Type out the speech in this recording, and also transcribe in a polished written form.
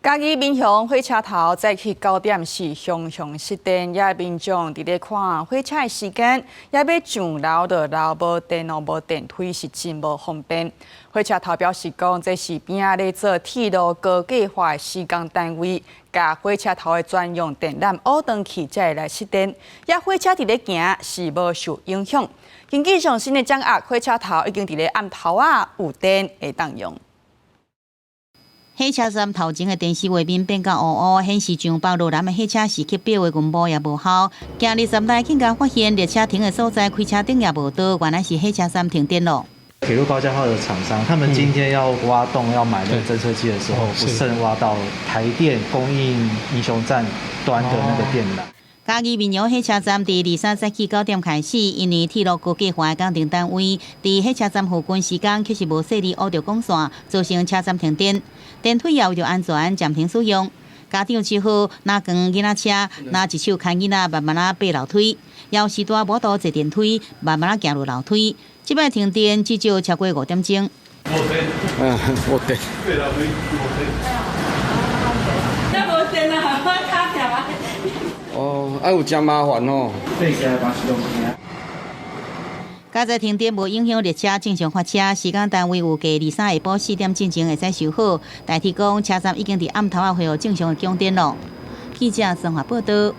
嘉義民雄火車頭早起9點時常常熄燈，也民眾佇咧看火車的時間，也要上樓就樓無電路無電梯是真無方便。火車頭表示講，這是邊仔咧做鐵路高架化的施工單位，甲火車頭的專用電纜烏斷去才會來熄燈，也火車佇咧行是無受影響。根據上新的掌握，火車頭已經佇咧暗頭有電會當用。火車站頭前的電視畫面變甲烏烏，顯示上北路南的火車時刻表的雲霧也無效。今日10大更加發現列車停的所在開車燈也無倒，原來是火車站停電了。鐵路高架化的廠商，他們今天要挖洞要買那個偵測器的時候，不慎挖到台電供應民雄站端的那個電纜。嘉義民雄火車站第23早起9點開始，因為鐵路高架化工程單位佇火車站附近時間確實無設立烏着管線，造成車站停電。電梯也為着安全暫停使用。家長只好拿扛囡仔車，拿一手牽囡仔慢慢爬樓梯，要時段無度坐電梯，慢慢行入樓梯。這擺停電至少超過5點鐘。OK。哦，有真麻煩哦。加在停電無影響列車正常發車，時間單位有計23下晡4點進前會使修好。代替講車站已經佇暗頭恢復正常的供電了。記者孫華報道。